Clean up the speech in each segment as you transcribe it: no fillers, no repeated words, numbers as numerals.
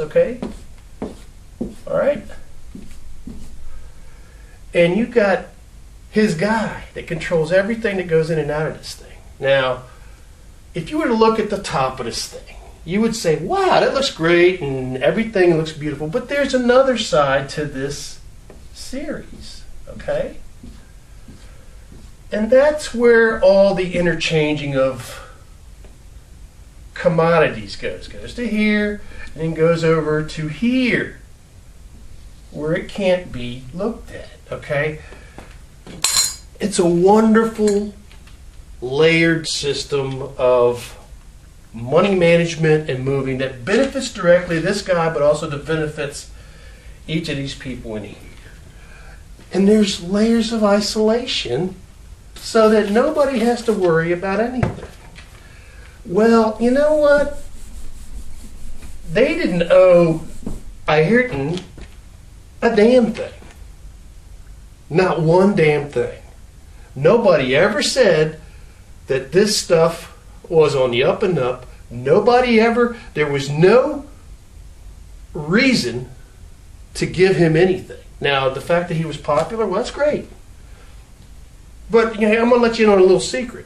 okay? All right? And you got his guy that controls everything that goes in and out of this thing. Now, if you were to look at the top of this thing, you would say, wow, that looks great and everything looks beautiful. But there's another side to this series, okay? And that's where all the interchanging of commodities goes. Goes to here and then goes over to here where it can't be looked at, okay? It's a wonderful layered system of money management and moving that benefits directly this guy, but also that benefits each of these people in here. And there's layers of isolation so that nobody has to worry about anything. Well, you know what? They didn't owe Ayrton a damn thing. Not one damn thing. Nobody ever said that this stuff was on the up and up. Nobody ever, there was no reason to give him anything. Now, the fact that he was popular, well, that's great. But you know, I'm going to let you in on a little secret.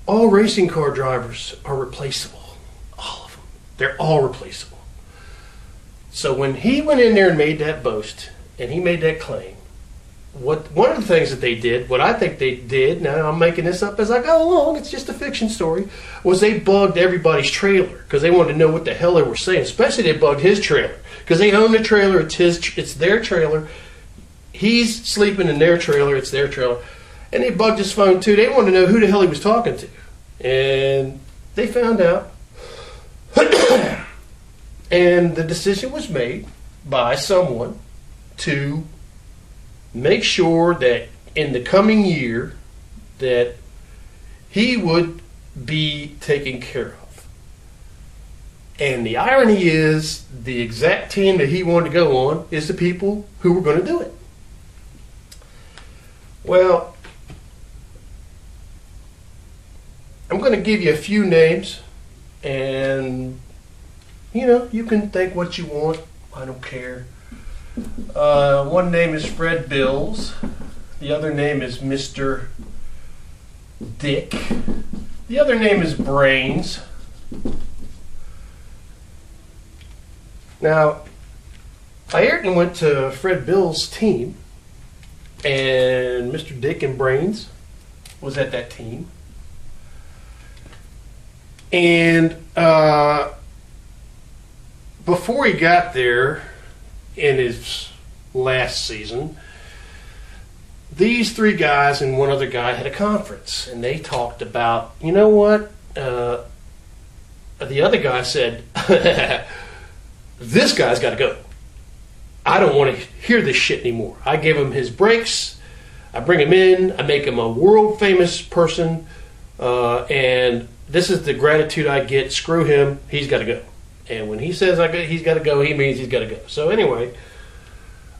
All racing car drivers are replaceable. All of them. They're all replaceable. So when he went in there and made that boast, and he made that claim, one of the things that they did, what I think they did, now I'm making this up as I go along, it's just a fiction story, was they bugged everybody's trailer because they wanted to know what the hell they were saying. Especially they bugged his trailer because they own the trailer. It's their trailer. He's sleeping in their trailer. It's their trailer. And they bugged his phone too. They wanted to know who the hell he was talking to. And they found out. And the decision was made by someone to make sure that in the coming year that he would be taken care of. And the irony is the exact team that he wanted to go on is the people who were going to do it. Well, I'm going to give you a few names, and you know, you can think what you want. I don't care. One name is Fred Bills. The other name is Mr. Dick. The other name is Brains. Now, Ayrton went to Fred Bills' team, and Mr. Dick and Brains was at that team. And before he got there, in his last season, these three guys and one other guy had a conference, and they talked about, you know what, the other guy said, this guy's got to go. I don't want to hear this shit anymore. I give him his breaks, I bring him in, I make him a world famous person, and this is the gratitude I get. Screw him, he's got to go. And when he says he's got to go, he means he's got to go. So anyway,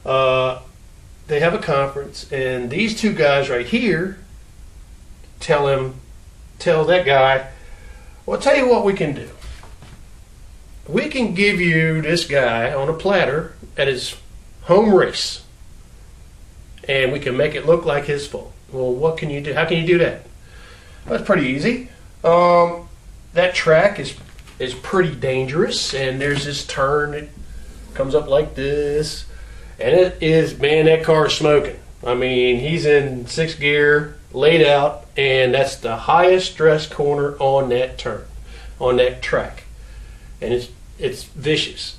they have a conference, and these two guys right here tell that guy, well, I'll tell you what we can do. We can give you this guy on a platter at his home race, and we can make it look like his fault. Well, what can you do? How can you do that? Well, that's pretty easy. That track is pretty dangerous, and there's this turn that comes up like this, and it is, man, that car is smoking. I mean, he's in 6th gear, laid out, and that's the highest stress corner on that turn, on that track, and it's vicious.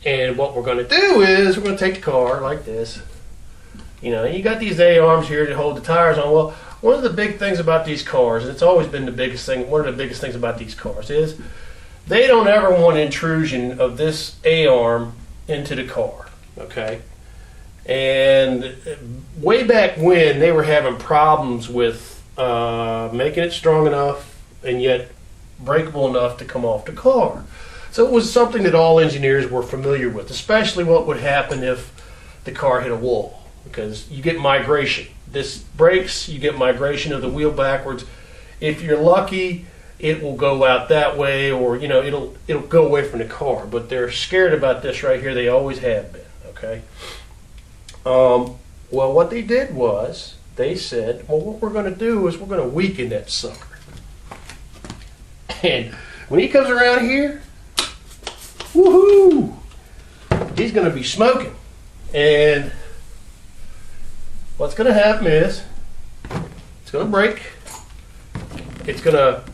And what we're going to do is we're going to take the car like this, you know, and you got these A-arms here to hold the tires on. Well, one of the big things about these cars, and it's always been the biggest thing, one of the biggest things about these cars is they don't ever want intrusion of this A-arm into the car, okay? And way back when, they were having problems with making it strong enough and yet breakable enough to come off the car. So it was something that all engineers were familiar with, especially what would happen if the car hit a wall, because you get migration. This breaks, you get migration of the wheel backwards. If you're lucky, it will go out that way, or it'll go away from the car. But they're scared about this right here. They always have been. Okay. Well, what they did was they said, well, what we're going to do is we're going to weaken that sucker. And when he comes around here, woohoo, he's going to be smoking. And what's going to happen is it's going to break. It's going to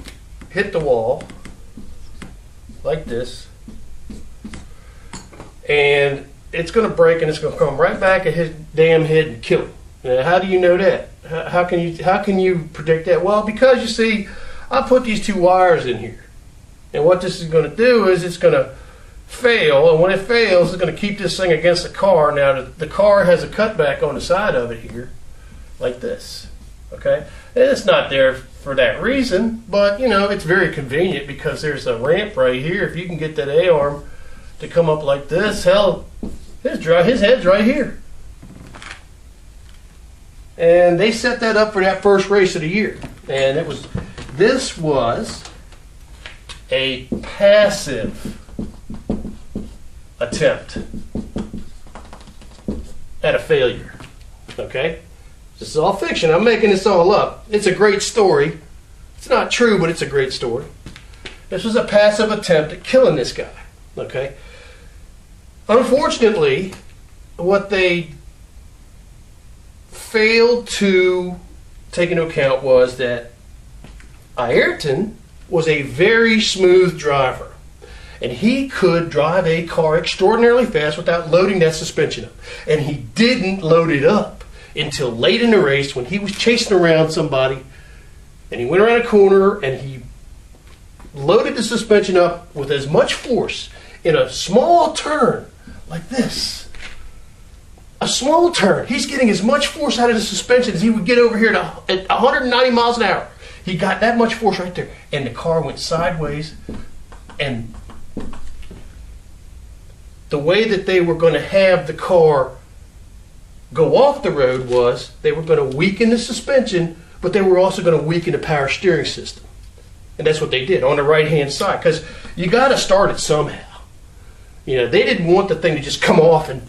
hit the wall like this. And it's going to break, and it's going to come right back at his damn head and kill him. Now, how do you know that? How can you predict that? Well, because you see, I put these two wires in here. And what this is going to do is it's going to fail, and when it fails, it's going to keep this thing against the car. Now, the car has a cutback on the side of it here, like this. Okay? And it's not there for that reason, but, it's very convenient because there's a ramp right here. If you can get that A-arm to come up like this, hell, his head's right here. And they set that up for that first race of the year. And this was a passive attempt at a failure. Okay? This is all fiction. I'm making this all up. It's a great story. It's not true, but it's a great story. This was a passive attempt at killing this guy. Okay? Unfortunately, what they failed to take into account was that Ayrton was a very smooth driver, and he could drive a car extraordinarily fast without loading that suspension up. And he didn't load it up until late in the race when he was chasing around somebody, and he went around a corner and he loaded the suspension up with as much force in a small turn like this. A small turn. He's getting as much force out of the suspension as he would get over here at 190 miles an hour. He got that much force right there. And the car went sideways. And the way that they were going to have the car go off the road was they were going to weaken the suspension, but they were also going to weaken the power steering system. And that's what they did on the right-hand side. Because you got to start it somehow. They didn't want the thing to just come off and,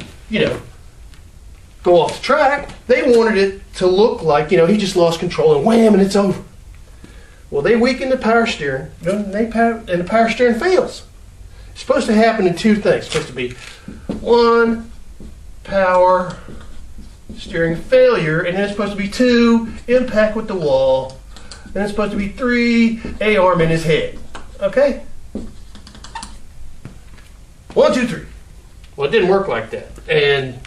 go off the track. They wanted it to look like, he just lost control and wham, and it's over. Well, they weaken the power steering, and the power steering fails. It's supposed to happen in two things. It's supposed to be one, power steering failure, and then it's supposed to be two, impact with the wall, and it's supposed to be three, A-arm in his head. Okay? 1, 2, 3. Well, it didn't work like that. And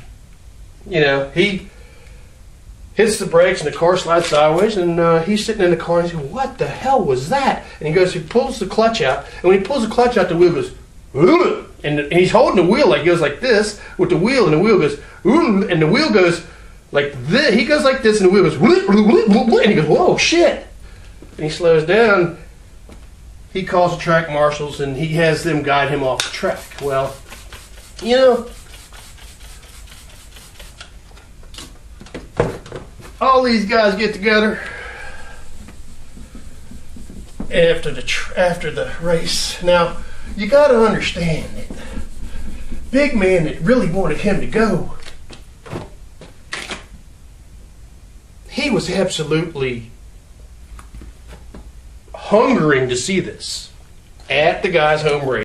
he hits the brakes and the car slides sideways, and he's sitting in the car and he's going, what the hell was that? And he pulls the clutch out, and when he pulls the clutch out, the wheel goes, ugh! And he's holding the wheel like, he goes like this with the wheel, and the wheel goes, ugh! And the wheel goes like this. He goes like this, and the wheel goes, and he goes, whoa, shit! And he slows down. He calls the track marshals, and he has them guide him off the track. Well, all these guys get together after the race. Now, you got to understand that big man that really wanted him to go, he was absolutely hungering to see this at the guy's home race.